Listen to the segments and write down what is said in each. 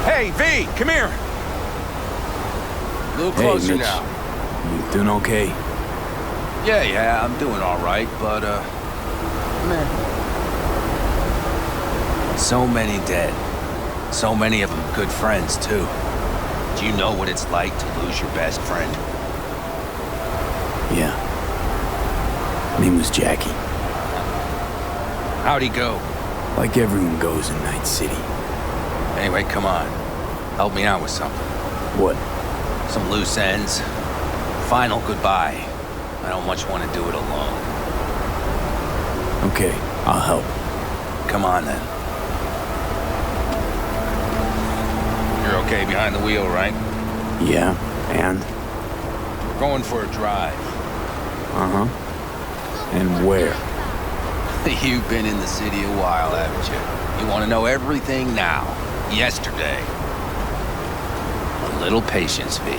Hey, V, come here. A little closer Mitch. now. You doing okay? Yeah, I'm doing all right, but, man. So many dead. So many of them good friends, too. Do you know what it's like to lose your best friend? Yeah. Name was Jackie. How'd he go? Like everyone goes in Night City. Anyway, come on. Help me out with something. What? Some loose ends. Final goodbye. I don't much want to do it alone. Okay, I'll help. Come on, then. You're okay behind the wheel, right? Yeah, and? We're going for a drive. Uh-huh. And where? You've been in the city a while, haven't you? You want to know everything now. Yesterday. A little patience, V.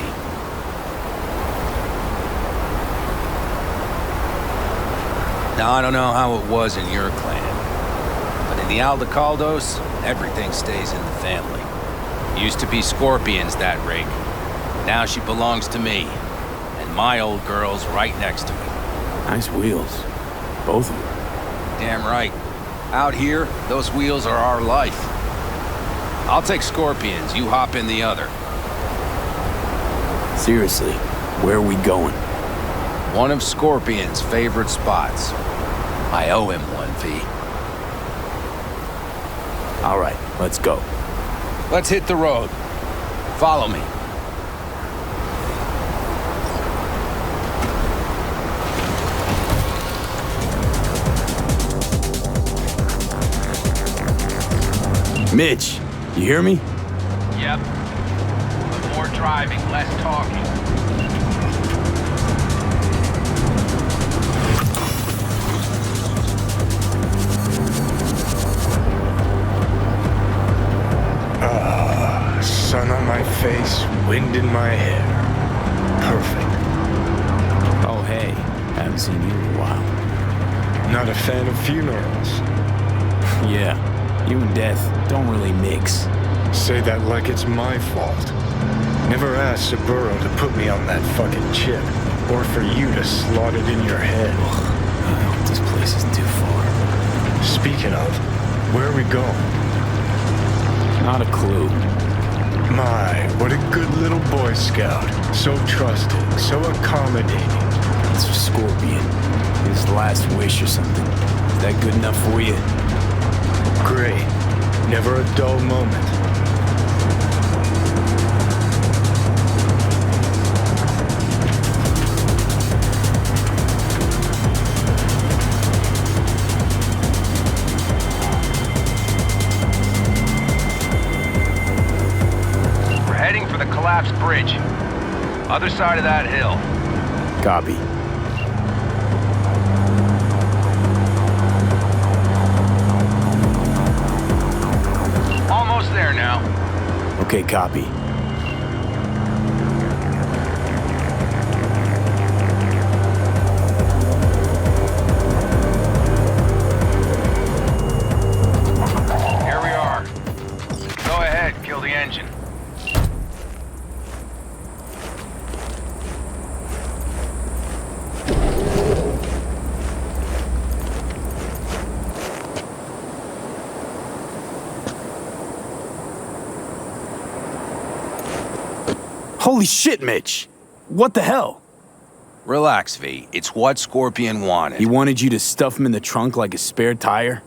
Now, I don't know how it was in your clan, but in the Aldecaldos, everything stays in the family. Used to be Scorpion's, that rig. Now she belongs to me, and my old girl's right next to me. Nice wheels. Both of them. Damn right. Out here, those wheels are our life. I'll take Scorpion's, you hop in the other. Seriously, where are we going? One of Scorpion's favorite spots. I owe him one, V. All right, let's go. Let's hit the road. Follow me. Mitch, you hear me? Yep. But more driving, less talking. Sun on my face, wind in my hair. Perfect. Oh, hey. Haven't seen you in a while. Not a fan of funerals. Yeah, you and death don't really mix. Say that like it's my fault. Never asked Saburo to put me on that fucking chip, or for you to slot it in your head. I hope this place isn't too far. Speaking of, where are we going? Not a clue. My, what a good little Boy Scout. So trusting, so accommodating. It's Scorpion. His last wish or something. Is that good enough for you? Great. Never a dull moment. Collapsed bridge. Other side of that hill. Copy. Almost there now. Okay, copy. Here we are. Go ahead, kill the engine. Holy shit, Mitch! What the hell? Relax, V. It's what Scorpion wanted. He wanted you to stuff him in the trunk like a spare tire?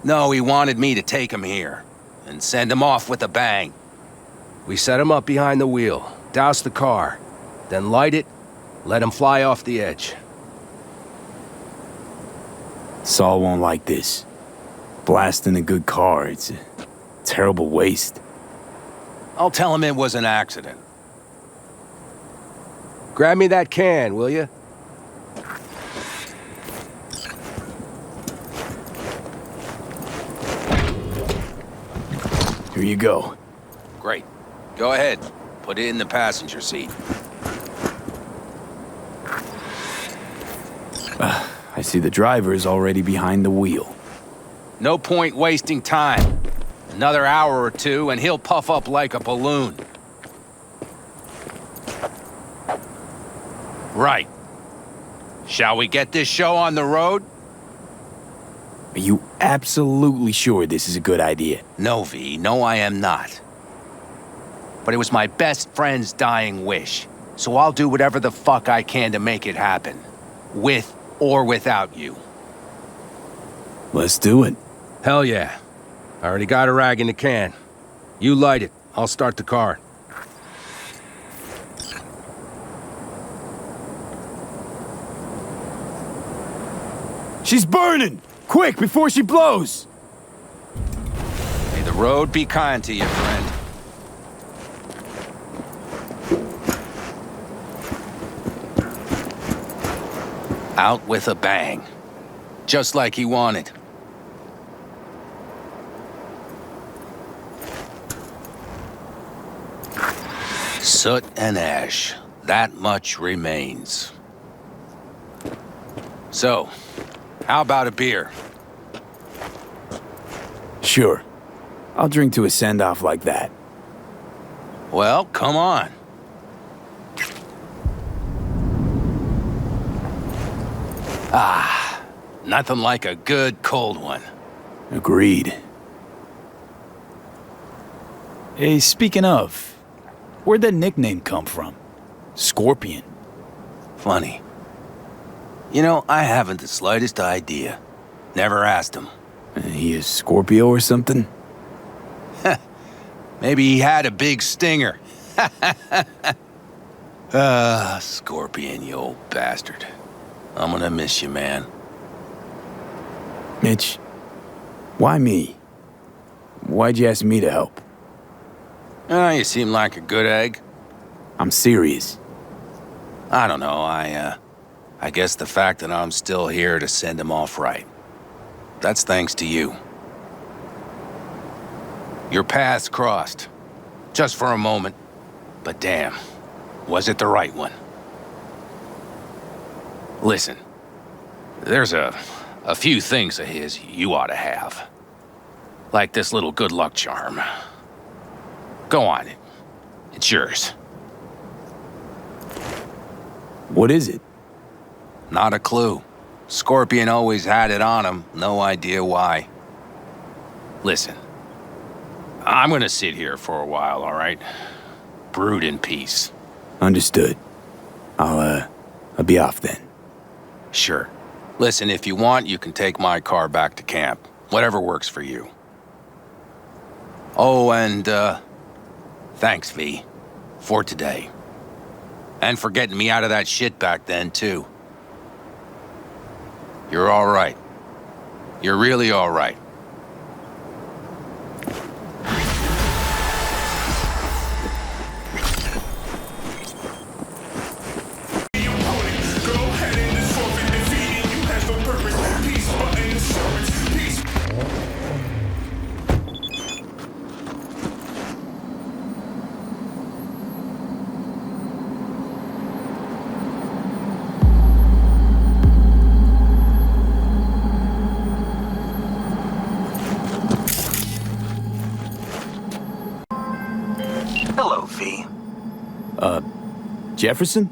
No, he wanted me to take him here and send him off with a bang. We set him up behind the wheel, douse the car, then light it, let him fly off the edge. Saul won't like this. Blasting a good car, it's a terrible waste. I'll tell him it was an accident. Grab me that can, will you? Here you go. Great. Go ahead. Put it in the passenger seat. I see the driver is already behind the wheel. No point wasting time. Another hour or two, and he'll puff up like a balloon. Right. Shall we get this show on the road? Are you absolutely sure this is a good idea? No, V. No, I am not. But it was my best friend's dying wish. So I'll do whatever the fuck I can to make it happen. With or without you. Let's do it. Hell yeah. I already got a rag in the can. You light it. I'll start the car. She's burning! Quick, before she blows! May the road be kind to you, friend. Out with a bang. Just like he wanted. Soot and ash. That much remains. So, how about a beer? Sure. I'll drink to a send-off like that. Well, come on. Ah, nothing like a good cold one. Agreed. Hey, speaking of, where'd that nickname come from? Scorpion. Funny. You know, I haven't the slightest idea. Never asked him. He is Scorpio or something? Maybe he had a big stinger. Ah, Scorpion, you old bastard. I'm gonna miss you, man. Mitch, why me? Why'd you ask me to help? You seem like a good egg. I'm serious. I don't know, I guess the fact that I'm still here to send him off right. That's thanks to you. Your paths crossed. Just for a moment. But damn, was it the right one? Listen, there's a few things of his you ought to have. Like this little good luck charm. Go on, it's yours. What is it? Not a clue. Scorpion always had it on him, no idea why. Listen, I'm gonna sit here for a while, all right? Brood in peace. Understood. I'll be off then. Sure. Listen, if you want, you can take my car back to camp. Whatever works for you. Oh, and, thanks, V. For today. And for getting me out of that shit back then, too. You're all right. You're really all right. Hello, V. Jefferson?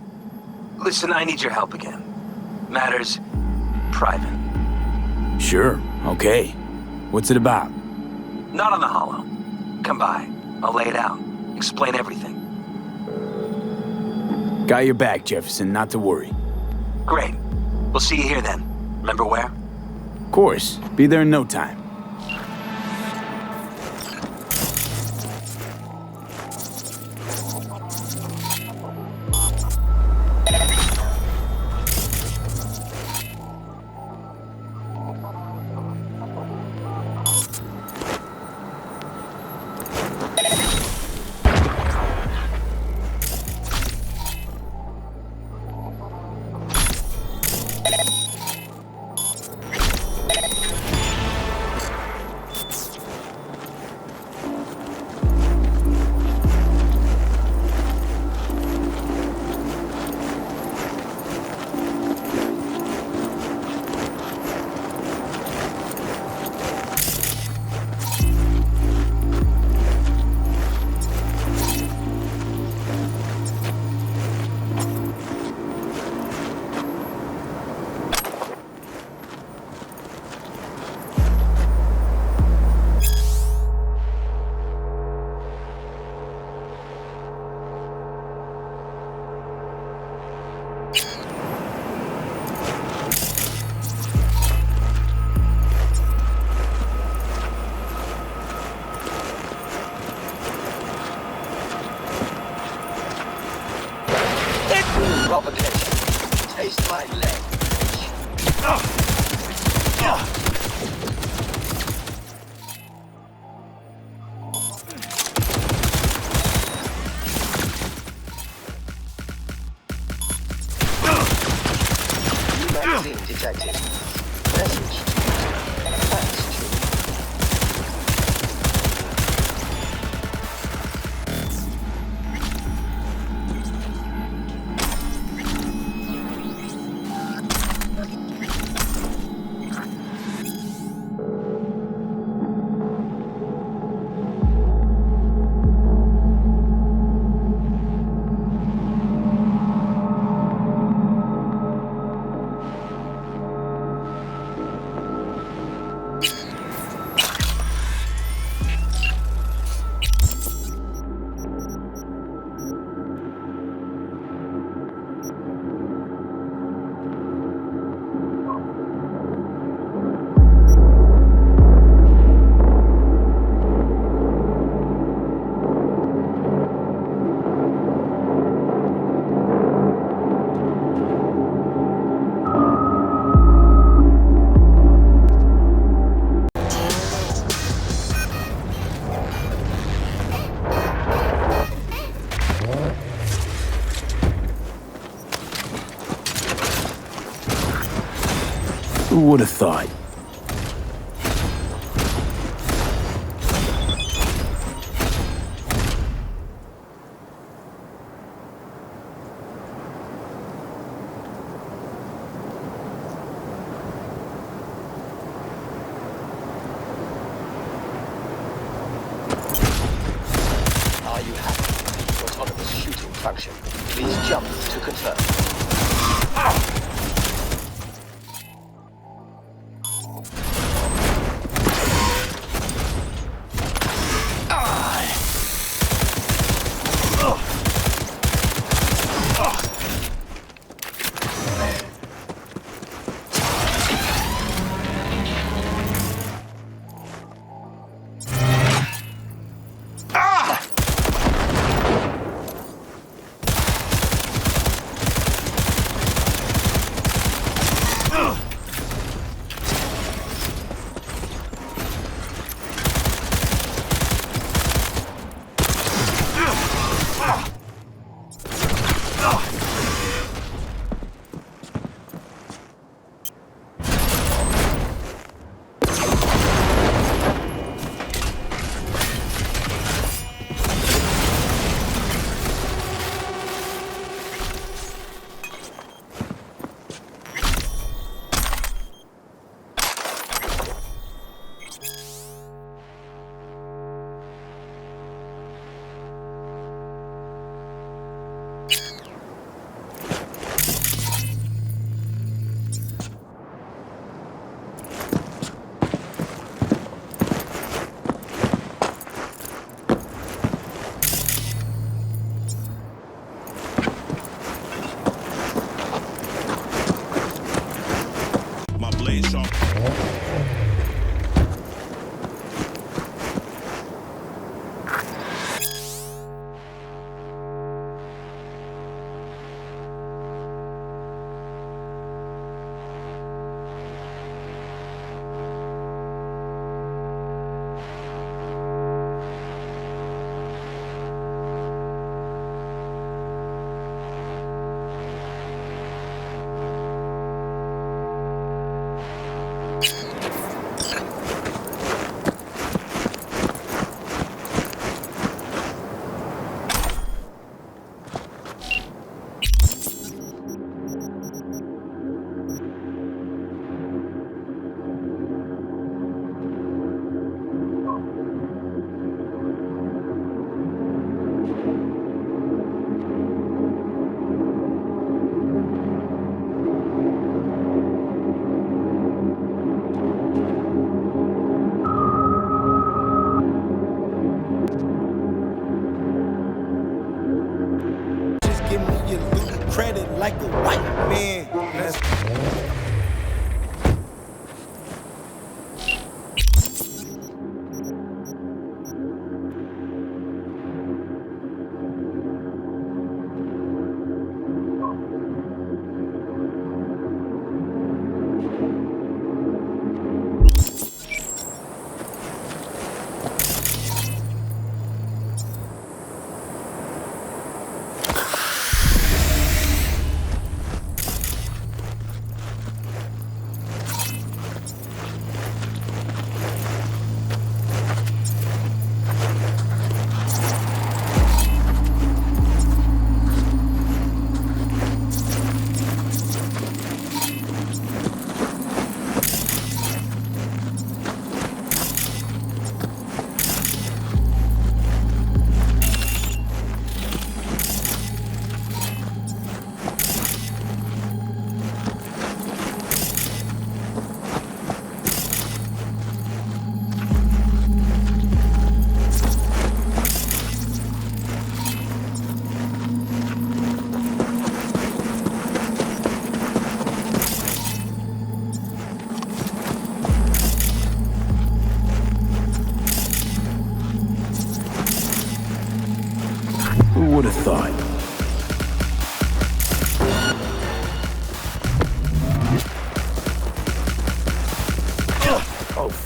Listen, I need your help again. Matters private. Sure, okay. What's it about? Not on the hollow. Come by. I'll lay it out. Explain everything. Got your back, Jefferson, not to worry. Great. We'll see you here then. Remember where? Of course, be there in no time. Twist my leg. Magazine detected. Message. Thanks, Chief. Who would have thought? Are you happy with the autonomous shooting function? Please jump to confirm. credit like a white man.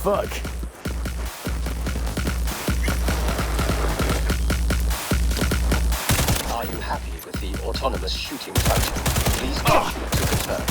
fuck? Are you happy with the autonomous shooting function? Please jump to confirm.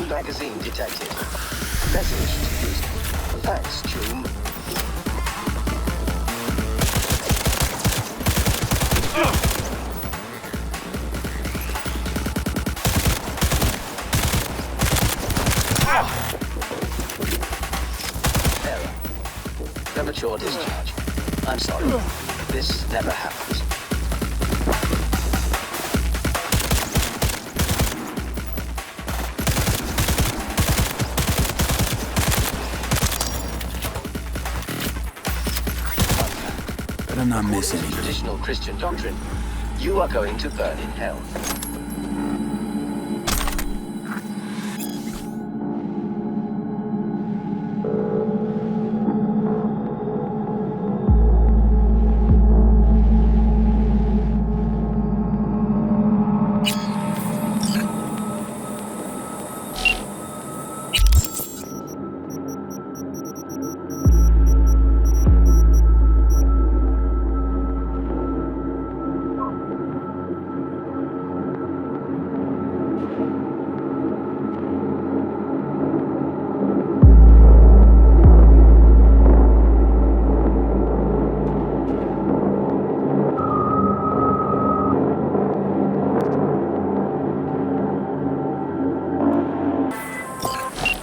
Magazine detected. Message to user. Thanks, Choom. Error. Premature discharge. I'm sorry. This never happens. Better not miss anything. Traditional Christian doctrine. You are going to burn in hell.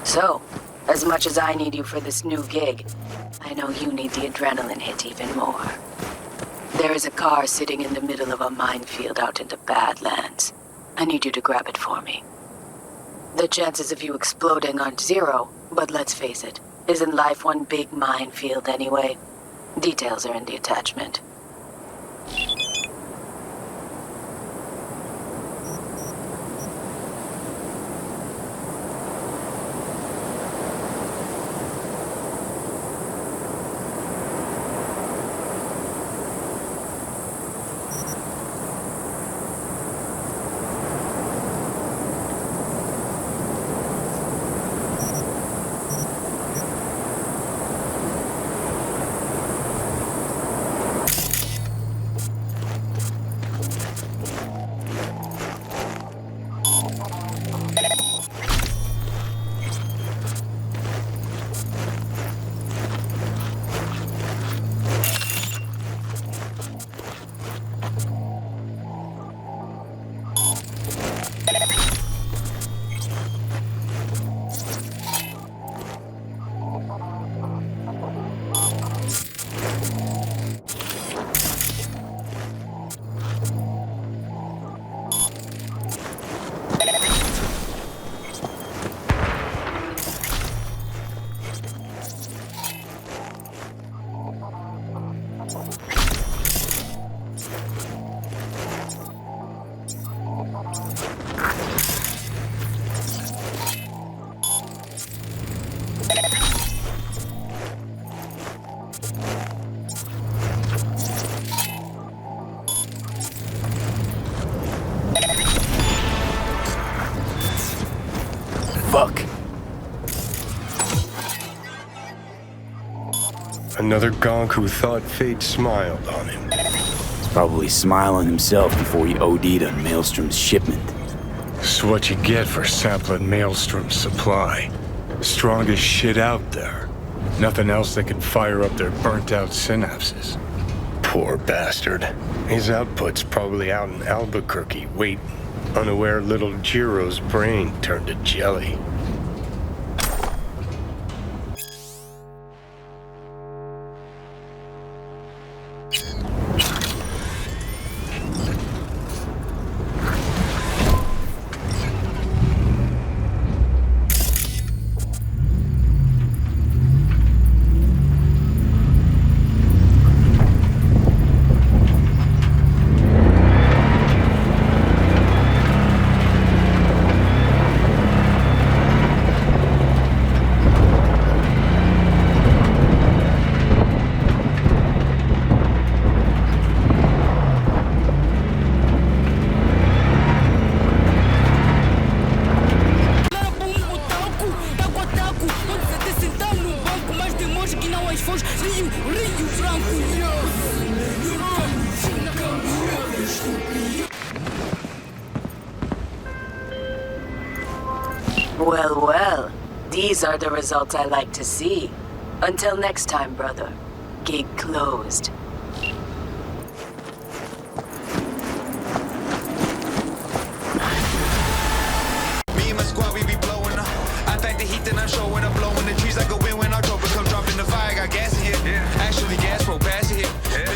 So, as much as I need you for this new gig, I know you need the adrenaline hit even more. There is a car sitting in the middle of a minefield out in the Badlands. I need you to grab it for me. The chances of you exploding aren't zero, but let's face it, isn't life one big minefield anyway? Details are in the attachment. Another gonk who thought fate smiled on him. He's probably smiling himself before he OD'd on Maelstrom's shipment. It's what you get for sampling Maelstrom's supply. Strongest shit out there. Nothing else that can fire up their burnt-out synapses. Poor bastard. His output's probably out in Albuquerque, waiting, unaware little Jiro's brain turned to jelly. Well, well. These are the results I like to see. Until next time, brother. Gig closed. Me and my squad, we be blowing up. I pack the heat, then I'm showing up, blowing the trees like a wind when October come dropping the fire. Got gas in here. Yeah. Actually, gas pro pass it here. Yeah.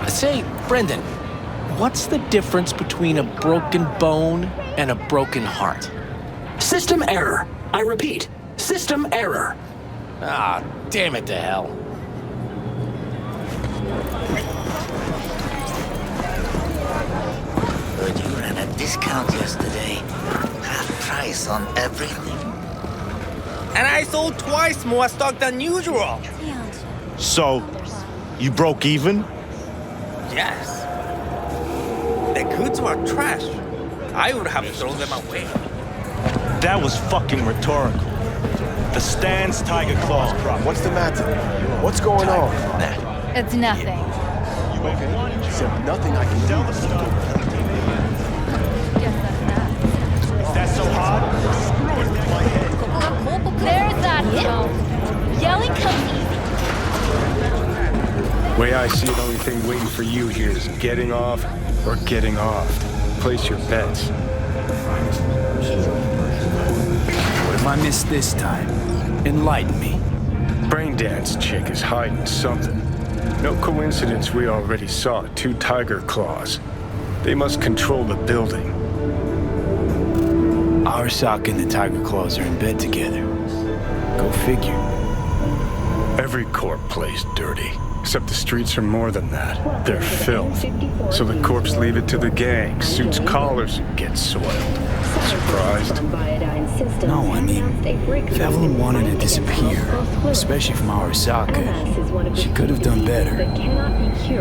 Say, Brendan, what's the difference between a broken bone and a broken heart? System error. I repeat, system error. Ah, damn it to hell. Heard you ran a discount yesterday. Half price on everything. And I sold twice more stock than usual. So, you broke even? Yes. The goods were trash. I would have thrown them away. That was fucking rhetorical. The Stan's Tiger Claws crop. What's the matter? What's going on? It's nothing. You have one job. Except nothing I can Tell do. the story. Guess that's that. Is that so hard? Screw it with my head. There's that sound. Yelling comes easy. Way I see it, only thing waiting for you here is getting off or getting off. Place your bets. What have I missed this time? Enlighten me. Braindance chick is hiding something. No coincidence we already saw 2 tiger claws. They must control the building. Arasaka and the Tiger Claws are in bed together. Go figure. Every corp plays dirty. Except the streets are more than that. They're filth. So the corps leave it to the gang. Suits collars and get soiled. Surprised? No, I mean, if Evelyn wanted to disappear, especially from Arasaka, she could have done better.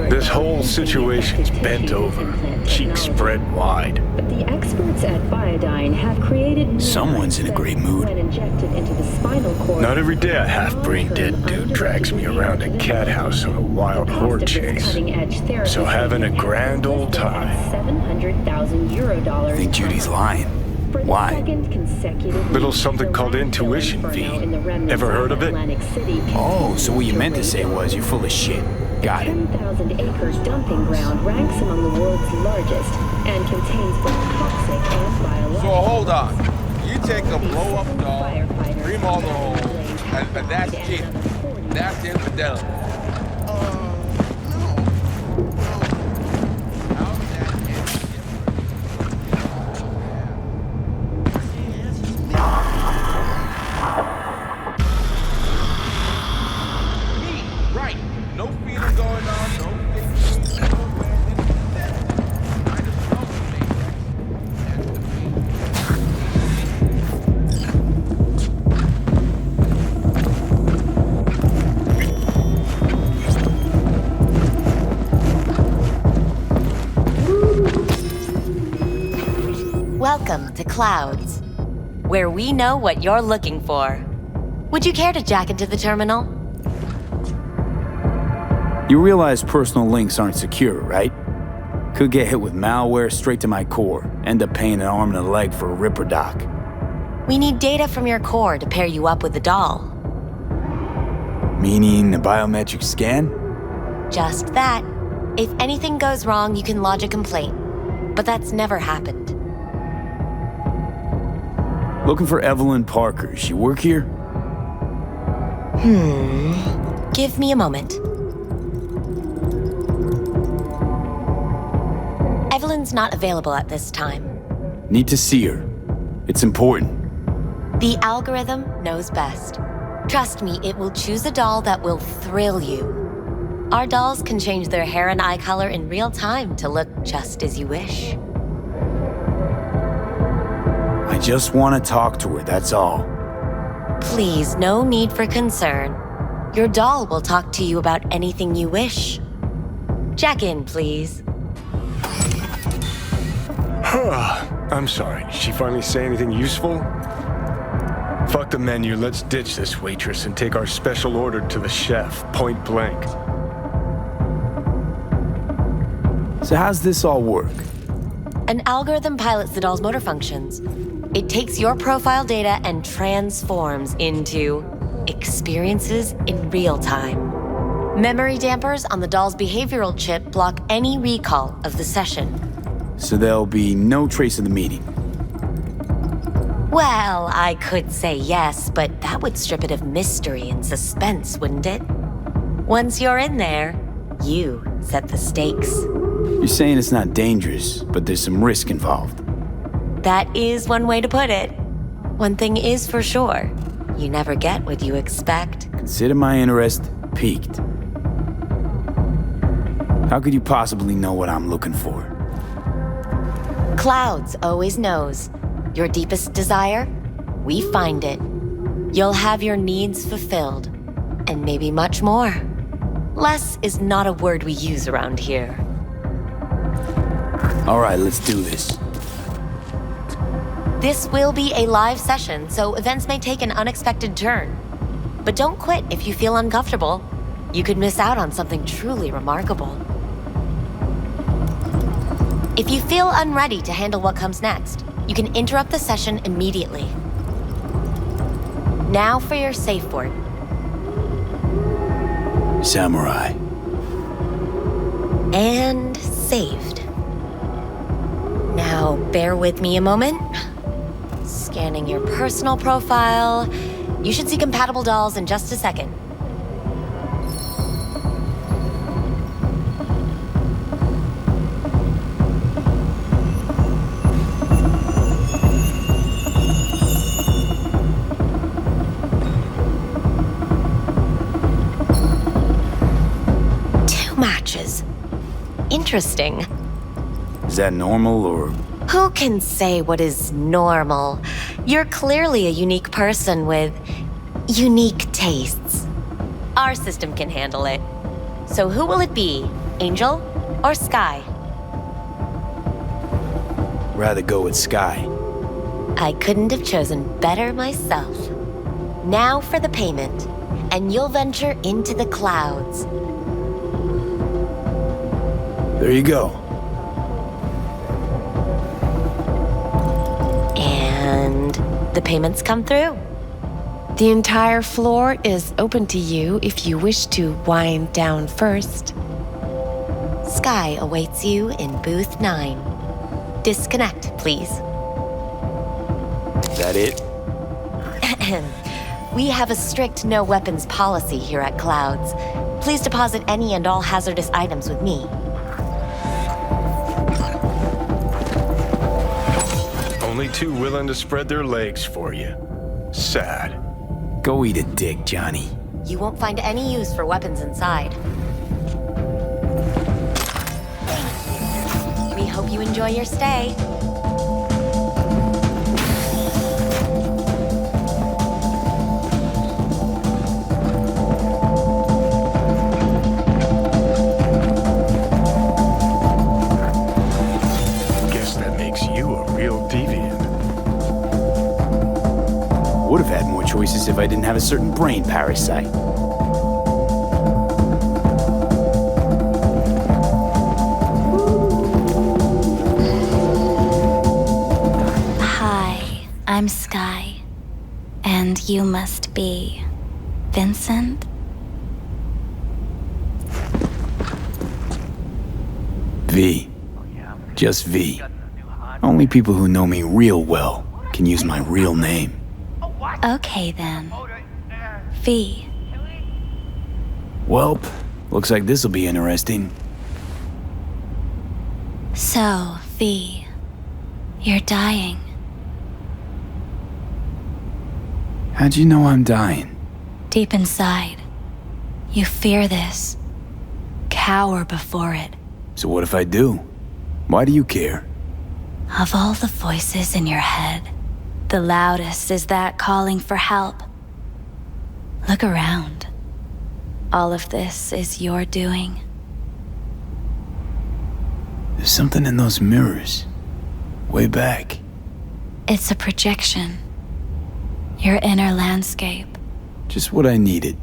This whole situation's bent over. Cheeks spread wide. But the experts at Biodyne have created... Someone's in a great mood. ...injected into the spinal cord... Not every day a half-brain dead dude drags me around a cat house on a wild horde chase. So having a grand old time. $700,000. I think Judy's lying. Why? Little something called intuition, V. Ever heard of it? Oh, so what you meant to say was you're full of shit. Got it. 10,000-acre dumping ground ranks among the world's largest and contains both toxic and biological... So hold on. You take a blow-up doll, remodel the hole, and that's cheap. That's infidelity. Right. No feeling going on, no Welcome to Clouds, where we know what you're looking for. Would you care to jack into the terminal? You realize personal links aren't secure, right? Could get hit with malware straight to my core, end up paying an arm and a leg for a Ripper doc. We need data from your core to pair you up with the doll. Meaning a biometric scan? Just that. If anything goes wrong, you can lodge a complaint. But that's never happened. Looking for Evelyn Parker. She work here? Give me a moment. Evelyn's not available at this time. Need to see her. It's important. The algorithm knows best. Trust me, it will choose a doll that will thrill you. Our dolls can change their hair and eye color in real time to look just as you wish. I just want to talk to her, that's all. Please, no need for concern. Your doll will talk to you about anything you wish. Jack in, please. I'm sorry, did she finally say anything useful? Fuck the menu, let's ditch this waitress and take our special order to the chef, point blank. So how's this all work? An algorithm pilots the doll's motor functions. It takes your profile data and transforms into experiences in real time. Memory dampers on the doll's behavioral chip block any recall of the session. So there'll be no trace of the meeting. Well, I could say yes, but that would strip it of mystery and suspense, wouldn't it? Once you're in there, you set the stakes. You're saying it's not dangerous, but there's some risk involved. That is one way to put it. One thing is for sure, you never get what you expect. Consider my interest piqued. How could you possibly know what I'm looking for? Clouds always knows. Your deepest desire, we find it. You'll have your needs fulfilled, and maybe much more. Less is not a word we use around here. All right, let's do this. This will be a live session, so events may take an unexpected turn. But don't quit if you feel uncomfortable. You could miss out on something truly remarkable. If you feel unready to handle what comes next, you can interrupt the session immediately. Now for your safe word. Samurai. And saved. Now, bear with me a moment. Scanning your personal profile. You should see compatible dolls in just a second. Interesting. Is that normal, or? Who can say what is normal? You're clearly a unique person with unique tastes. Our system can handle it. So who will it be? Angel or Sky? Rather go with Sky. I couldn't have chosen better myself. Now for the payment, and you'll venture into the clouds. There you go. And the payments come through. The entire floor is open to you if you wish to wind down first. Sky awaits you in booth 9. Disconnect, please. Is that it? We have a strict no weapons policy here at Clouds. Please deposit any and all hazardous items with me. Only two willing to spread their legs for you. Sad. Go eat a dick, Johnny. You won't find any use for weapons inside. We hope you enjoy your stay. Guess that makes you a real deviant. Would have had more choices if I didn't have a certain brain parasite. Hi, I'm Sky. And you must be Vincent? V. Just V. Only people who know me real well can use my real name. Okay then. V. Welp, looks like this'll be interesting. So, V, you're dying. How'd you know I'm dying? Deep inside, you fear this. Cower before it. So what if I do? Why do you care? Of all the voices in your head, the loudest is that calling for help. Look around. All of this is your doing. There's something in those mirrors. Way back. It's a projection. Your inner landscape. Just what I needed.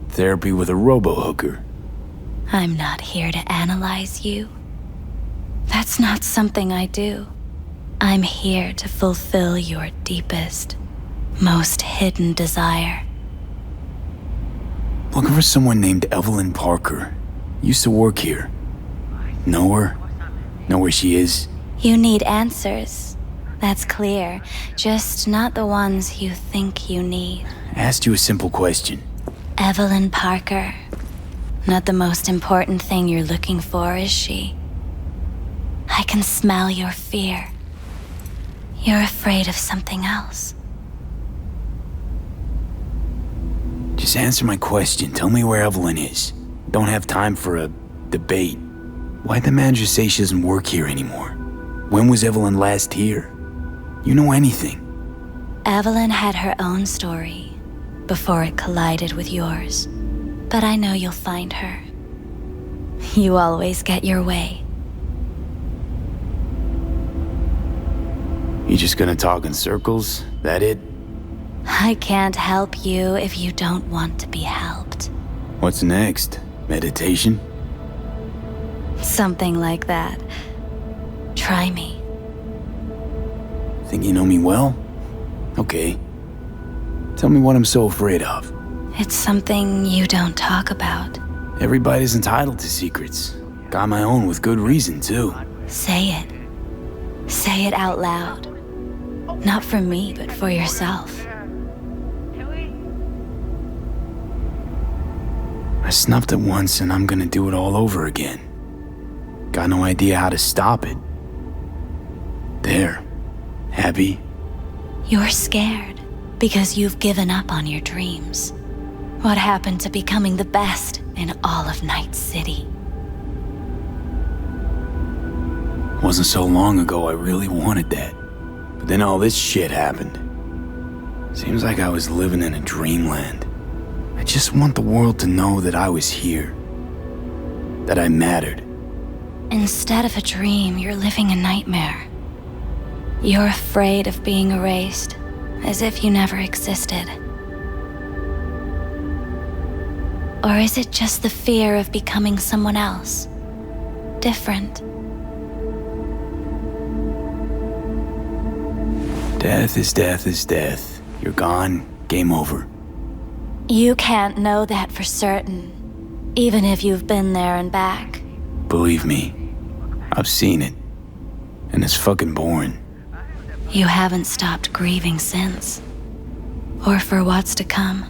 Therapy with a robo-hooker. I'm not here to analyze you. That's not something I do. I'm here to fulfill your deepest, most hidden desire. Looking for someone named Evelyn Parker. Used to work here. Know her? Know where she is? You need answers. That's clear. Just not the ones you think you need. Asked you a simple question. Evelyn Parker. Not the most important thing you're looking for, is she? I can smell your fear. You're afraid of something else. Just answer my question. Tell me where Evelyn is. Don't have time for a debate. Why'd the manager say she doesn't work here anymore? When was Evelyn last here? You know anything? Evelyn had her own story before it collided with yours. But I know you'll find her. You always get your way. You just gonna talk in circles? That it? I can't help you if you don't want to be helped. What's next? Meditation? Something like that. Try me. Think you know me well? Okay. Tell me what I'm so afraid of. It's something you don't talk about. Everybody's entitled to secrets. Got my own with good reason, too. Say it. Say it out loud. Not for me, but for yourself. I snuffed it once and I'm gonna do it all over again. Got no idea how to stop it. There. Happy? You're scared because you've given up on your dreams. What happened to becoming the best in all of Night City? Wasn't so long ago I really wanted that. But then all this shit happened. Seems like I was living in a dreamland. I just want the world to know that I was here. That I mattered. Instead of a dream, you're living a nightmare. You're afraid of being erased, as if you never existed. Or is it just the fear of becoming someone else? Different. Death is death is death. You're gone, game over. You can't know that for certain, even if you've been there and back. Believe me, I've seen it. And it's fucking boring. You haven't stopped grieving since. Or for what's to come.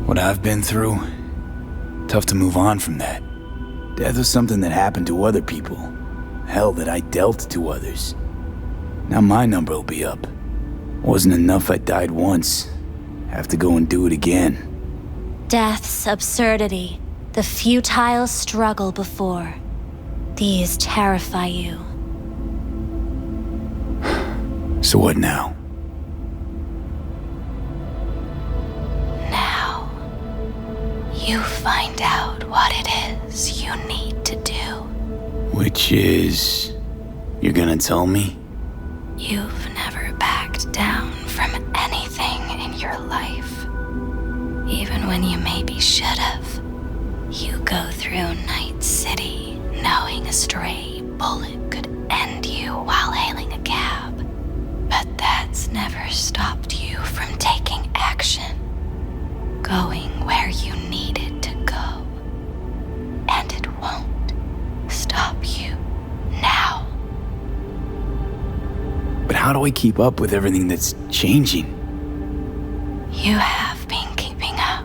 What I've been through, tough to move on from that. Death was something that happened to other people. Hell, that I dealt to others. Now my number will be up. Wasn't enough I died once. Have to go and do it again. Death's absurdity, the futile struggle before. These terrify you. So what now? Now, you find out what it is you need to do. Which is... You're gonna tell me? You've never backed down from anything in your life. Even when you maybe should have. You go through Night City knowing a stray bullet could end you while hailing a cab. But that's never stopped you from taking action. Going where you needed to go. And it won't stop you now. But how do I keep up with everything that's changing? You have been keeping up.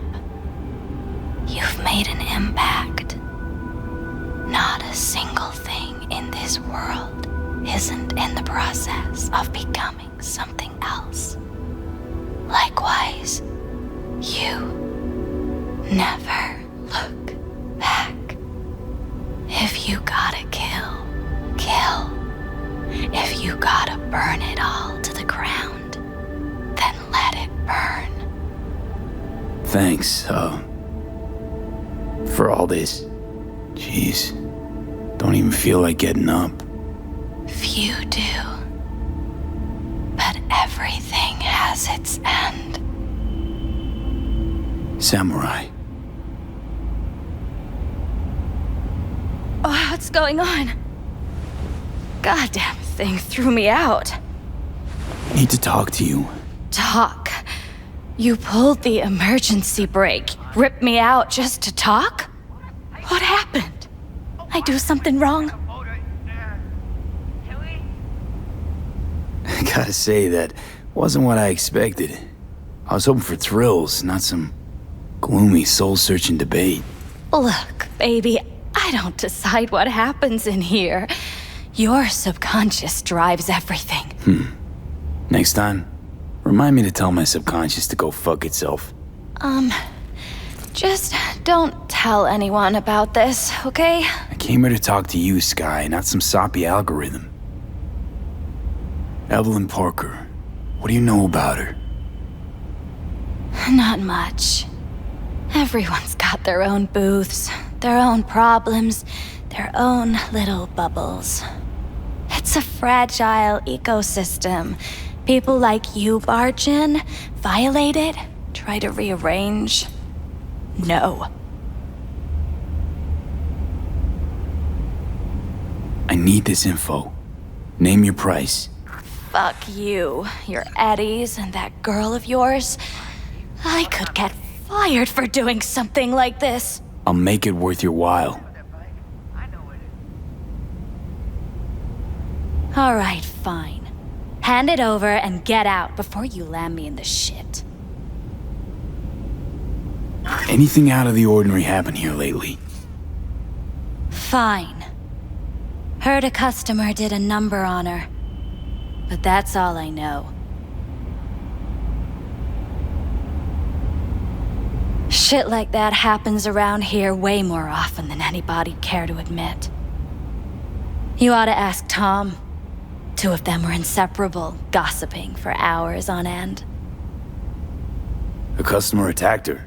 You've made an impact. Not a single thing in this world isn't in the process of becoming something else. Likewise, you never look back. If you gotta kill, kill. If you gotta burn it all to the ground, then let it burn. Thanks, for all this. Jeez, don't even feel like getting up. Few do. But everything has its end. Samurai. Oh, what's going on? Goddamn thing threw me out. I need to talk to you. Talk? You pulled the emergency brake, ripped me out just to talk? What happened? I do something wrong? I gotta say, that wasn't what I expected. I was hoping for thrills, not some gloomy, soul-searching debate. Look, baby, I don't decide what happens in here. Your subconscious drives everything. Next time, remind me to tell my subconscious to go fuck itself. Just don't tell anyone about this, okay? I came here to talk to you, Sky, not some soppy algorithm. Evelyn Parker, what do you know about her? Not much. Everyone's got their own booths, their own problems, their own little bubbles. It's a fragile ecosystem. People like you barge in, violate it, try to rearrange. No. I need this info. Name your price. Fuck you, your Eddies, and that girl of yours. I could get fired for doing something like this. I'll make it worth your while. All right, fine. Hand it over and get out before you land me in the shit. Anything out of the ordinary happen here lately? Fine. Heard a customer did a number on her. But that's all I know. Shit like that happens around here way more often than anybody'd care to admit. You ought to ask Tom. Two of them were inseparable, gossiping for hours on end. A customer attacked her.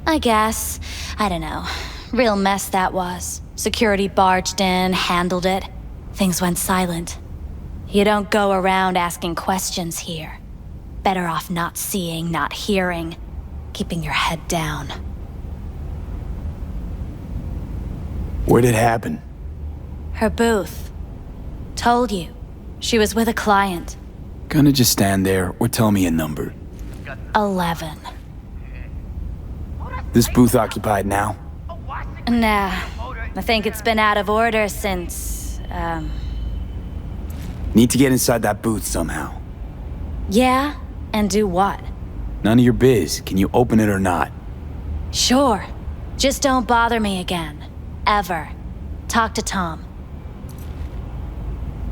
I guess. I don't know. Real mess that was. Security barged in, handled it. Things went silent. You don't go around asking questions here. Better off not seeing, not hearing. Keeping your head down. Where'd it happen? Her booth. Told you. She was with a client. Gonna just stand there or tell me a number. 11. This booth occupied now? Nah. I think it's been out of order since, Need to get inside that booth somehow. Yeah? And do what? None of your biz. Can you open it or not? Sure. Just don't bother me again. Ever. Talk to Tom.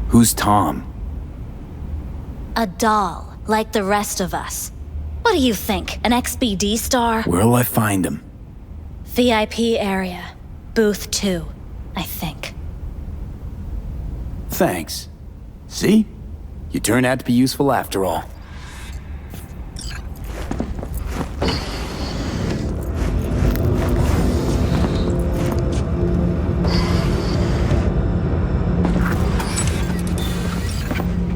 Who's Tom? A doll, like the rest of us. What do you think, an XBD star? Where'll I find him? VIP area. Booth 2, I think. Thanks. See? You turned out to be useful after all.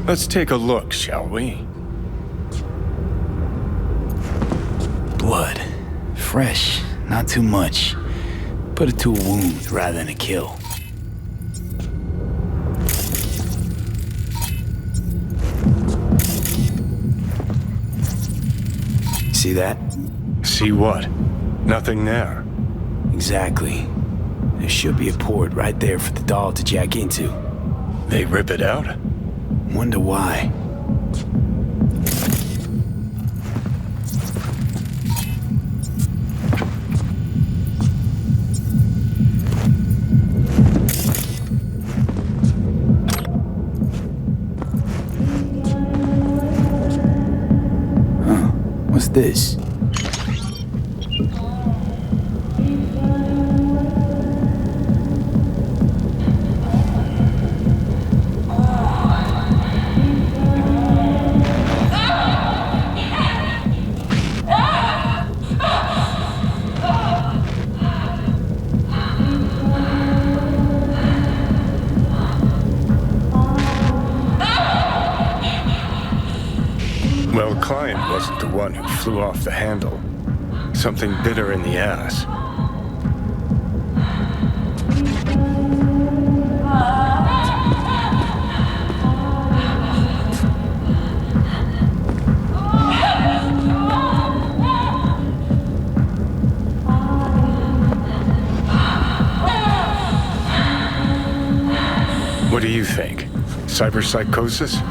Let's take a look, shall we? Blood. Fresh, not too much. Put it to a wound rather than a kill. See that? See what? Nothing there. Exactly. There should be a port right there for the doll to jack into. They rip it out? Wonder why. What's this? Well, Client wasn't the one who flew off the handle. Something bit her in the ass. What do you think? Cyberpsychosis?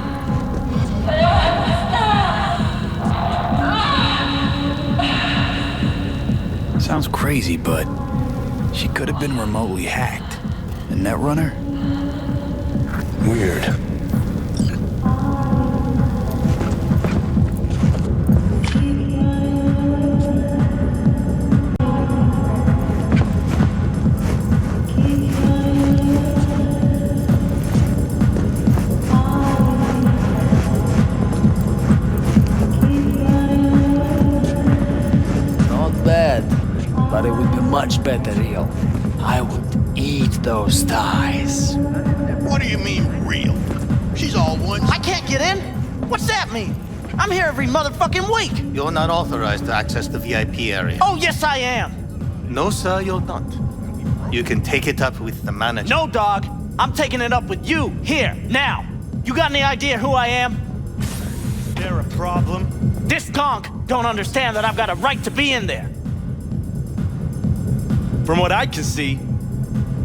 Sounds crazy, but she could have been remotely hacked. A netrunner? Weird. But it would be much better real. I would eat those thighs. What do you mean, real? She's all one. I can't get in? What's that mean? I'm here every motherfucking week. You're not authorized to access the VIP area. Oh, yes, I am. No, sir, you're not. You can take it up with the manager. No, dog. I'm taking it up with you, here, now. You got any idea who I am? Is there a problem? This gonk don't understand that I've got a right to be in there. From what I can see,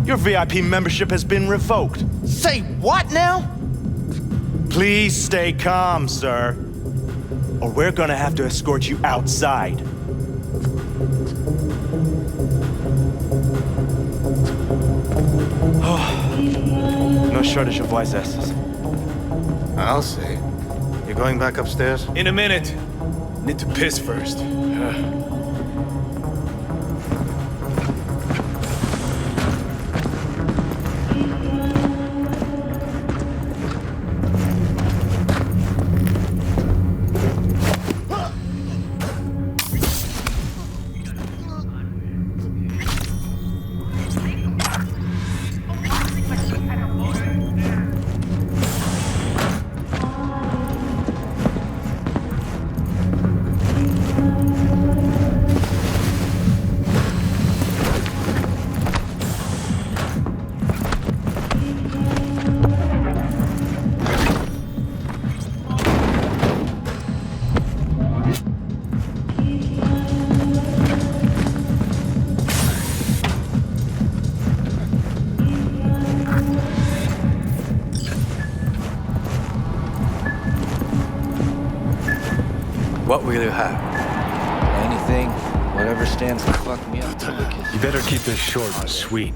your VIP membership has been revoked. Say what now? Please stay calm, sir. Or we're gonna have to escort you outside. No shortage of wise asses. I'll see. You going back upstairs? In a minute. Need to piss first. What will you have? Anything, whatever stands to fuck me up. You better keep this short and sweet.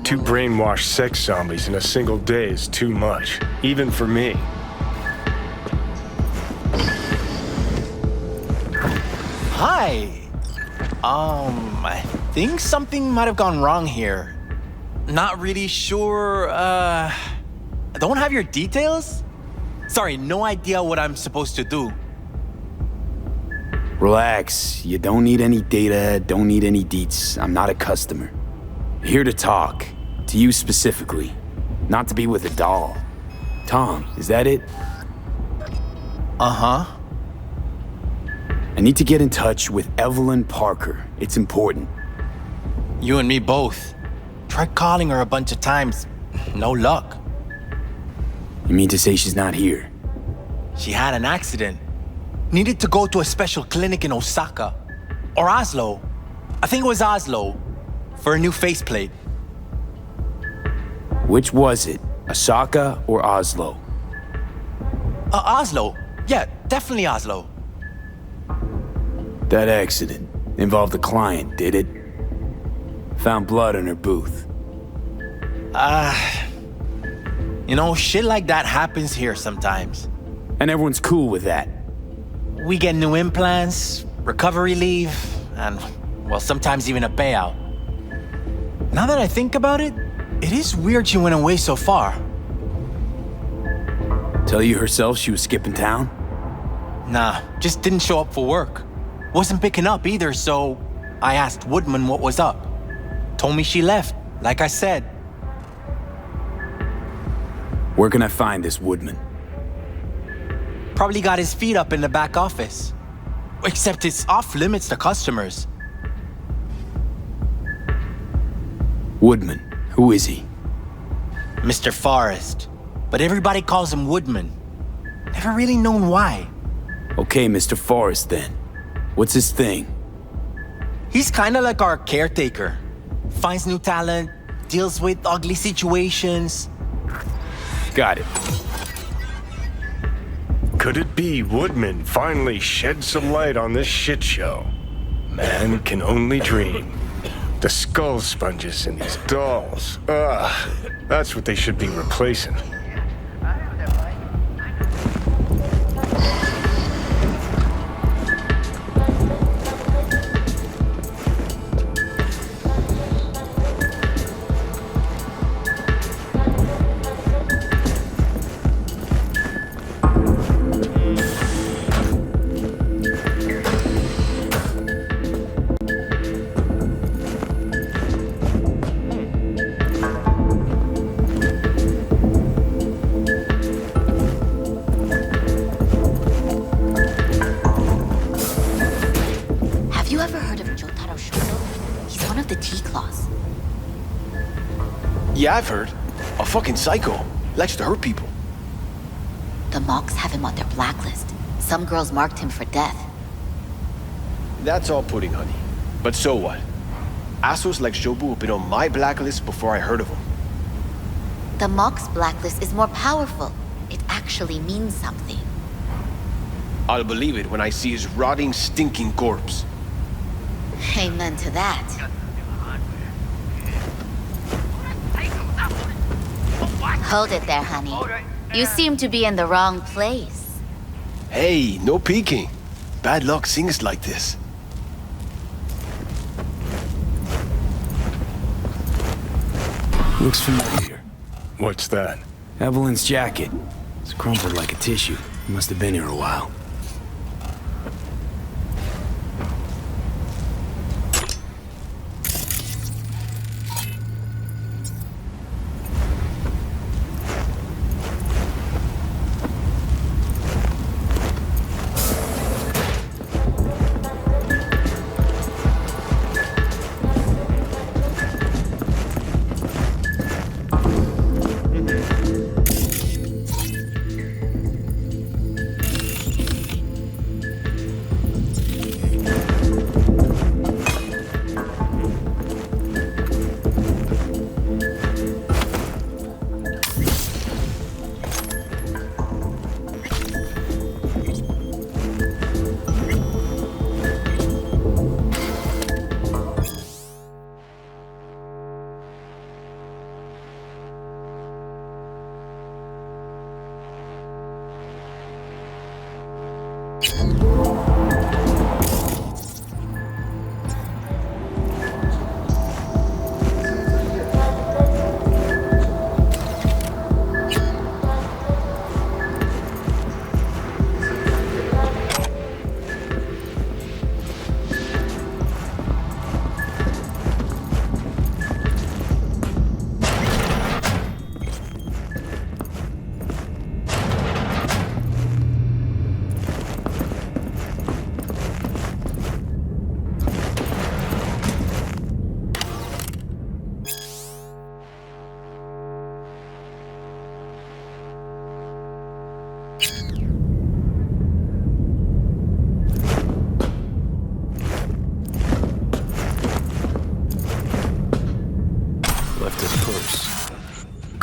2 brainwashed sex zombies in a single day is too much, even for me. Hi. I think something might have gone wrong here. Not really sure, don't have your details? Sorry, no idea what I'm supposed to do. Relax. You don't need any data, don't need any deets. I'm not a customer. Here to talk. To you specifically. Not to be with a doll. Tom, is that it? Uh-huh. I need to get in touch with Evelyn Parker. It's important. You and me both. Tried calling her a bunch of times. No luck. You mean to say she's not here? She had an accident. Needed to go to a special clinic in Osaka. Or Oslo. I think it was Oslo. For a new faceplate. Which was it? Osaka or Oslo? Oslo. Yeah, definitely Oslo. That accident involved a client, did it? Found blood in her booth. You know, shit like that happens here sometimes. And everyone's cool with that. We get new implants, recovery leave, and, well, sometimes even a payout. Now that I think about it, it is weird she went away so far. Tell you herself she was skipping town? Nah, just didn't show up for work. Wasn't picking up either, so I asked Woodman what was up. Told me she left, like I said. Where can I find this Woodman? Probably got his feet up in the back office. Except it's off limits to customers. Woodman, who is he? Mr. Forrest. But everybody calls him Woodman. Never really known why. Okay, Mr. Forrest then. What's his thing? He's kinda like our caretaker. Finds new talent, deals with ugly situations. Got it. Could it be Woodman finally shed some light on this shit show? Man can only dream. The skull sponges in these dolls. Ugh, that's what they should be replacing. Yeah, I've heard. A fucking psycho. Likes to hurt people. The Mox have him on their blacklist. Some girls marked him for death. That's all pudding, honey. But so what? Assholes like Jobu have been on my blacklist before I heard of him. The Mox blacklist is more powerful. It actually means something. I'll believe it when I see his rotting, stinking corpse. Amen to that. Hold it there, honey. You seem to be in the wrong place. Hey, no peeking. Bad luck sings like this. Looks familiar. What's that? Evelyn's jacket. It's crumpled like a tissue. Must have been here a while.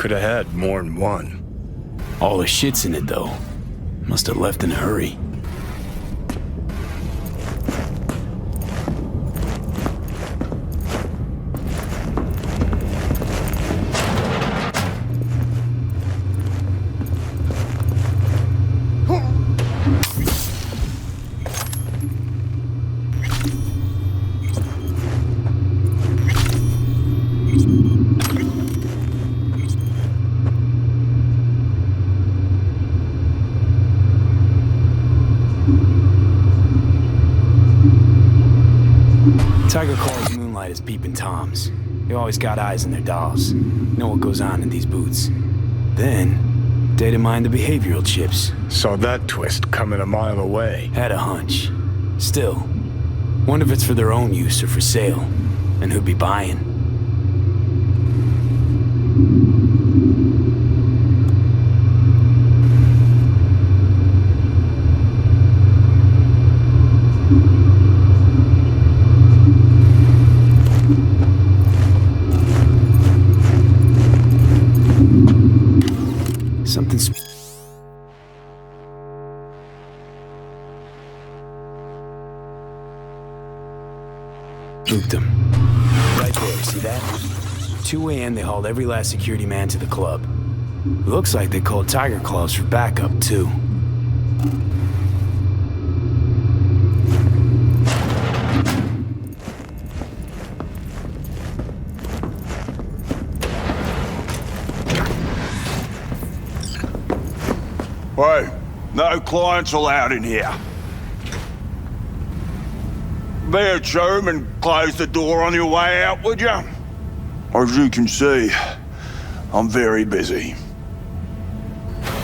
could have had more than one. All the shit's in it, though. Must have left in a hurry. Tiger Claw's moonlight is peeping Toms. They always got eyes on their dolls. Know what goes on in these boots. Then, data mine the behavioral chips. Saw that twist coming a mile away. Had a hunch. Still, wonder if it's for their own use or for sale. And who'd be buying. Something's... Spooked them. Right there, see that? 2 a.m. they hauled every last security man to the club. Looks like they called Tiger Claws for backup, too. Hey, no clients allowed in here. Be a chum and close the door on your way out, would you? As you can see, I'm very busy.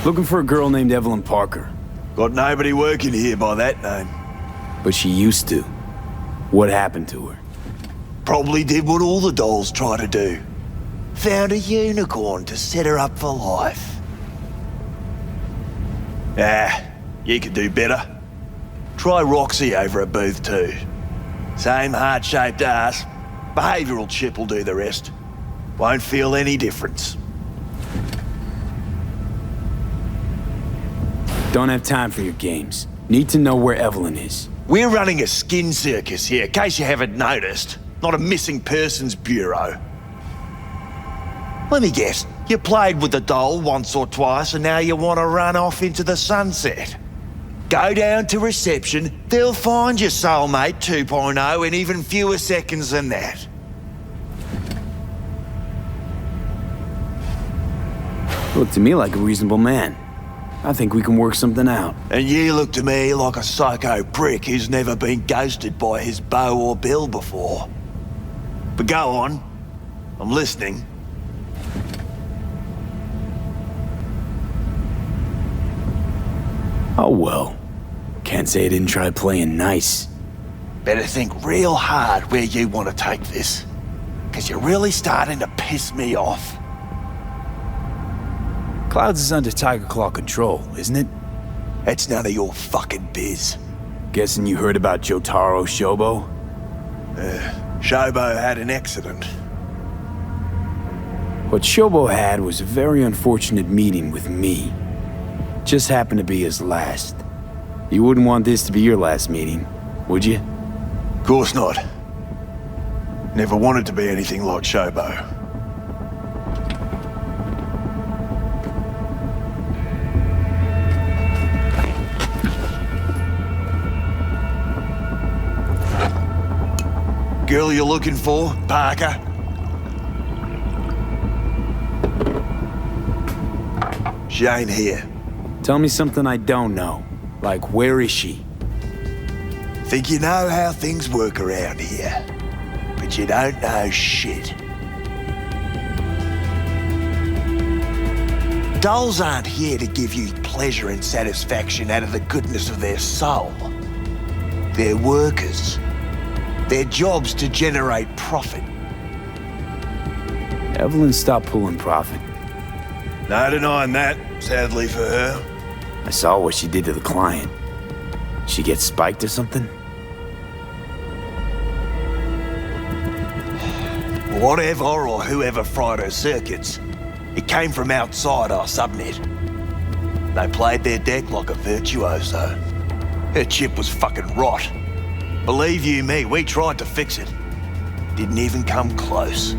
Looking for a girl named Evelyn Parker. Got nobody working here by that name. But she used to. What happened to her? Probably did what all the dolls try to do. Found a unicorn to set her up for life. You could do better. Try Roxy over at Booth 2. Same heart-shaped ass. Behavioral chip will do the rest. Won't feel any difference. Don't have time for your games. Need to know where Evelyn is. We're running a skin circus here, in case you haven't noticed. Not a missing persons bureau. Let me guess. You played with the doll once or twice and now you want to run off into the sunset. Go down to reception, they'll find your soulmate 2.0 in even fewer seconds than that. Look to me like a reasonable man. I think we can work something out. And you look to me like a psycho prick who's never been ghosted by his beau or bill before. But go on. I'm listening. Oh well. Can't say I didn't try playing nice. Better think real hard where you want to take this. 'Cause you're really starting to piss me off. Clouds is under Tiger Claw control, isn't it? It's none of your fucking biz. Guessing you heard about Jotaro Shobo? Shobo had an accident. What Shobo had was a very unfortunate meeting with me. Just happened to be his last. You wouldn't want this to be your last meeting, would you? Course not. Never wanted to be anything like Shobo. Girl you're looking for, Parker? She ain't here. Tell me something I don't know. Like, where is she? Think you know how things work around here, but you don't know shit. Dolls aren't here to give you pleasure and satisfaction out of the goodness of their soul. They're workers. Their job's to generate profit. Evelyn stopped pulling profit. No denying that, sadly for her. I saw what she did to the client. She get spiked or something? Whatever or whoever fried her circuits, It came from outside our subnet. They played their deck like a virtuoso. Her chip was fucking rot. Believe you me, we tried to fix it. Didn't even come close.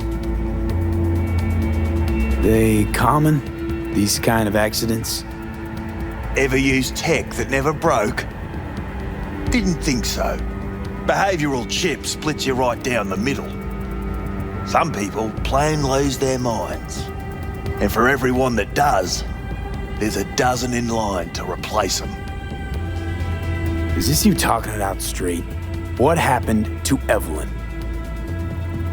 They common? These kind of accidents? Ever used tech that never broke? Didn't think so. Behavioral chip splits you right down the middle. Some people plain lose their minds. And for everyone that does, there's a dozen in line to replace them. Is this you talking it out straight? What happened to Evelyn?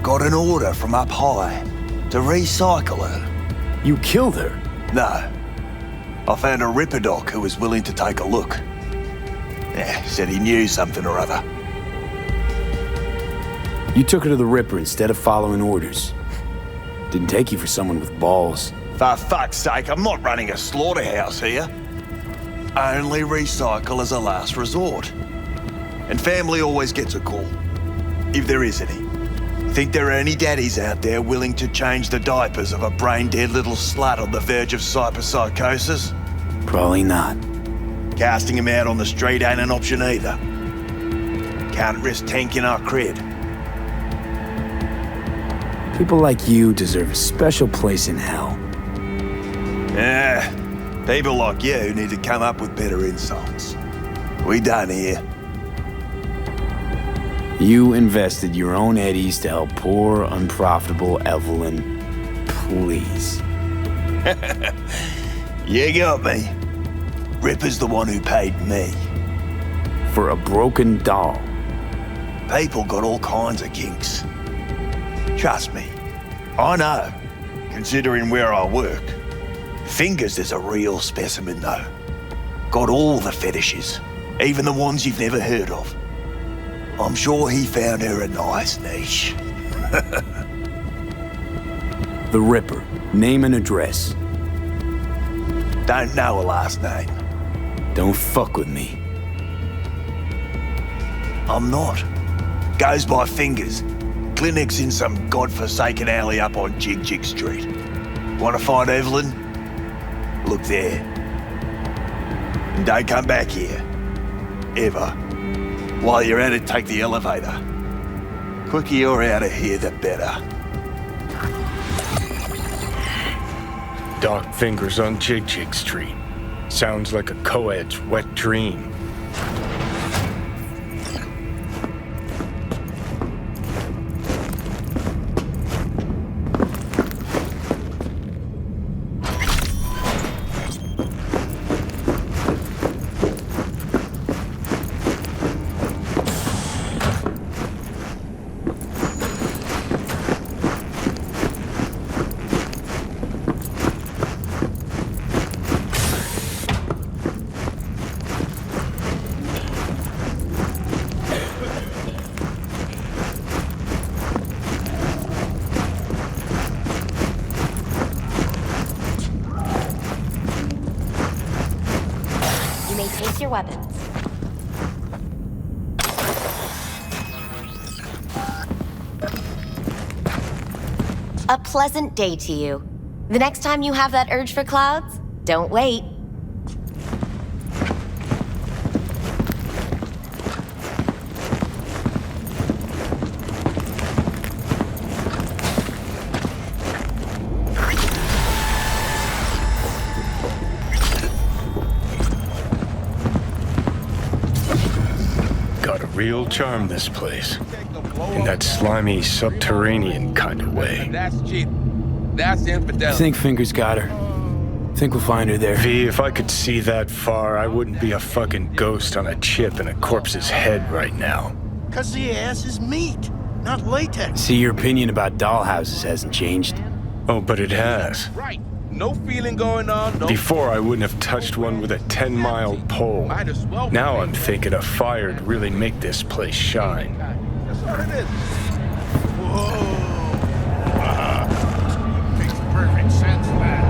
Got an order from up high to recycle her. You killed her? No. I found a Ripper doc who was willing to take a look. Yeah, said he knew something or other. You took her to the Ripper instead of following orders. Didn't take you for someone with balls. For fuck's sake, I'm not running a slaughterhouse here. Only recycle as a last resort. And family always gets a call, if there is any. Think there are any daddies out there willing to change the diapers of a brain-dead little slut on the verge of cyberpsychosis? Probably not. Casting him out on the street ain't an option either. Can't risk tanking our cred. People like you deserve a special place in hell. People like you need to come up with better insults. We done here. You invested your own eddies to help poor, unprofitable Evelyn. Please. You got me. Ripper's the one who paid me. For a broken doll. People got all kinds of kinks. Trust me, I know, considering where I work. Fingers is a real specimen, though. Got all the fetishes, even the ones you've never heard of. I'm sure he found her a nice niche. The Ripper. Name and address. Don't know a last name. Don't fuck with me. I'm not. Goes by Fingers. Clinic's in some godforsaken alley up on Jig Street. Want to find Evelyn? Look there. And don't come back here. Ever. While you're at it, take the elevator. Quicker you're out of here, the better. Doc Fingers on Jig Street. Sounds like a co-ed's wet dream. Take your weapons. A pleasant day to you. The next time you have that urge for clouds, don't wait. Real charm, this place. In that slimy, subterranean kind of way. That's cheap. That's infidelity. Think Fingers got her. Think we'll find her there. V, if I could see that far, I wouldn't be a fucking ghost on a chip in a corpse's head right now. 'Cause the ass is meat, not latex. See, your opinion about dollhouses hasn't changed. Oh, but it has. Right. No feeling going on. No. Before, I wouldn't have touched one with a 10-mile pole. Now I'm thinking a fire'd really make this place shine. That's what it is. Whoa. Makes perfect sense, man.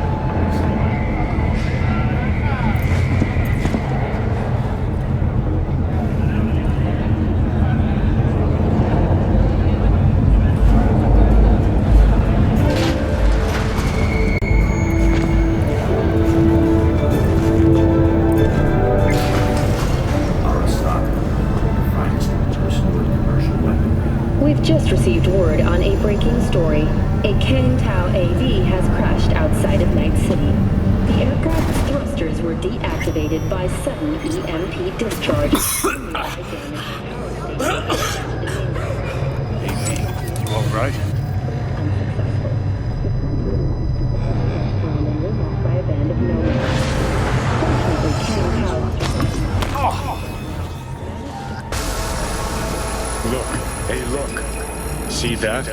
received word on a breaking story. A Kang Tao AV has crashed outside of Night City. The aircraft's thrusters were deactivated by sudden EMP discharge. You all right? By a band of nomads. Fortunately, Kang Tao. Look, hey, look. See that?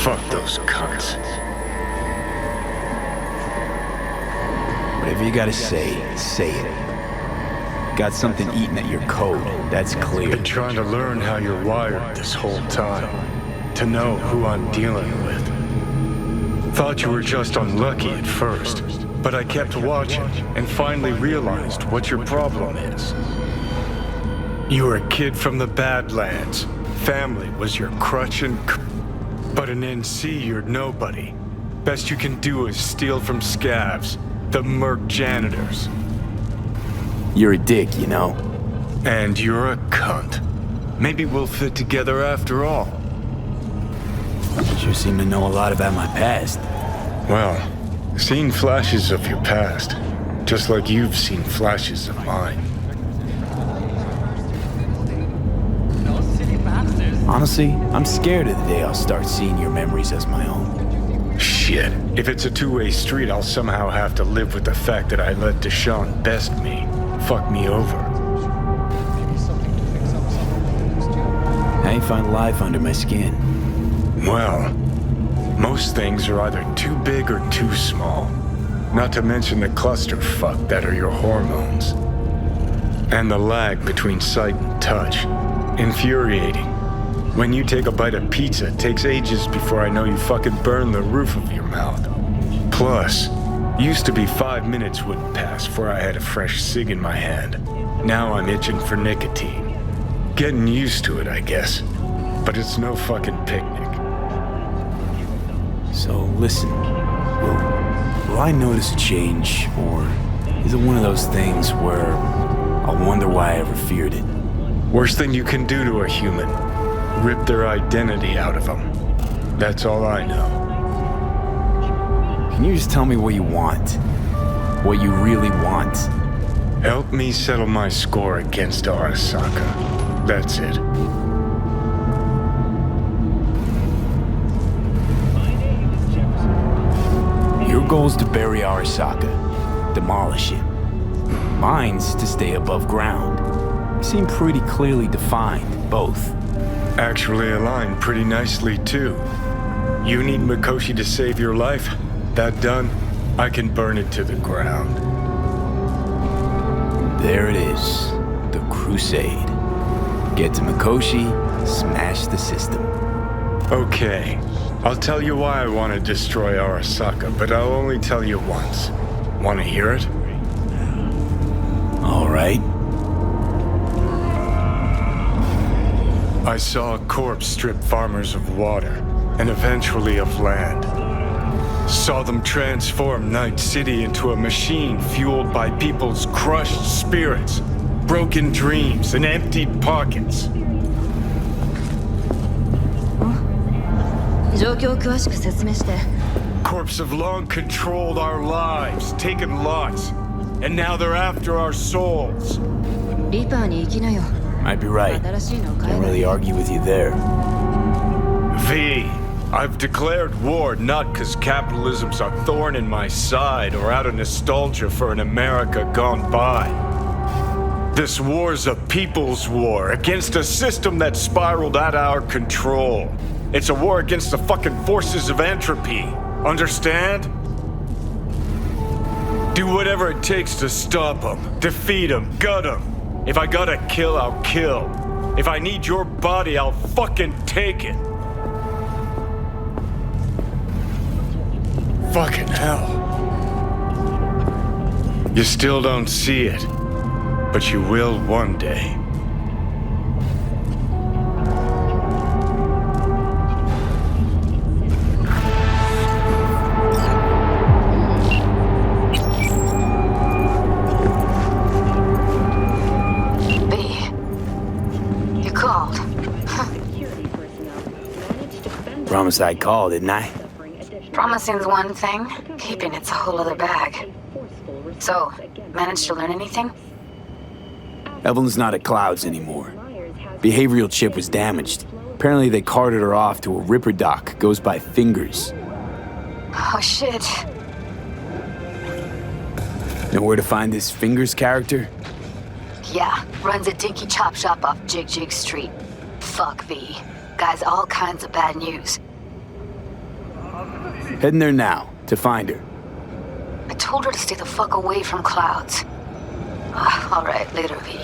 Fuck those cunts. Whatever you gotta say it. Got something eating at your code, that's clear. Been trying to learn how you're wired this whole time. To know who I'm dealing with. Thought you were just unlucky at first, but I kept watching and finally realized what your problem is. You were a kid from the Badlands. Family was your crutch and but in NC you're nobody. Best you can do is steal from scavs, the merc janitors. You're a dick, you know. And you're a cunt. Maybe we'll fit together after all. Sure seem to know a lot about my past. Well, seen flashes of your past, just like you've seen flashes of mine. Honestly, I'm scared of the day I'll start seeing your memories as my own. Shit. If it's a two-way street, I'll somehow have to live with the fact that I let Deshaun best me, fuck me over. I ain't find life under my skin. Well, most things are either too big or too small. Not to mention the clusterfuck that are your hormones. And the lag between sight and touch. Infuriating. When you take a bite of pizza, it takes ages before I know you fucking burn the roof of your mouth. Plus, used to be 5 minutes wouldn't pass before I had a fresh cig in my hand. Now I'm itching for nicotine. Getting used to it, I guess. But it's no fucking picnic. So listen, will I notice a change, or is it one of those things where I'll wonder why I ever feared it? Worst thing you can do to a human. Rip their identity out of them. That's all I know. Can you just tell me what you want? What you really want? Help me settle my score against Arasaka. That's it. Your goal's to bury Arasaka. Demolish it. Mine's to stay above ground. Seem pretty clearly defined, both. Actually aligned pretty nicely, too. You need Mikoshi to save your life? That done, I can burn it to the ground. There it is. The Crusade. Get to Mikoshi, smash the system. Okay. I'll tell you why I want to destroy Arasaka, but I'll only tell you once. Want to hear it? All right. I saw a corpse strip farmers of water, and eventually of land. Saw them transform Night City into a machine fueled by people's crushed spirits, broken dreams, and emptied pockets. Corpse have long controlled our lives, taken lots, and now they're after our souls. Might be right. Can't really argue with you there. V, I've declared war not because capitalism's a thorn in my side or out of nostalgia for an America gone by. This war's a people's war against a system that spiraled out of our control. It's a war against the fucking forces of entropy. Understand? Do whatever it takes to stop them, defeat them, gut them. If I gotta kill, I'll kill. If I need your body, I'll fucking take it. Fucking hell. You still don't see it, but you will one day. promised I'd call, didn't I? Promising's one thing, keeping it's a whole other bag. So, managed to learn anything? Evelyn's not at Clouds anymore. Behavioral chip was damaged. Apparently they carted her off to a Ripper dock, goes by Fingers. Oh shit. Know where to find this Fingers character? Yeah, runs a dinky chop shop off Jig Street. Fuck V. Guy's all kinds of bad news. Heading there now, to find her. I told her to stay the fuck away from Clouds. Alright, later V.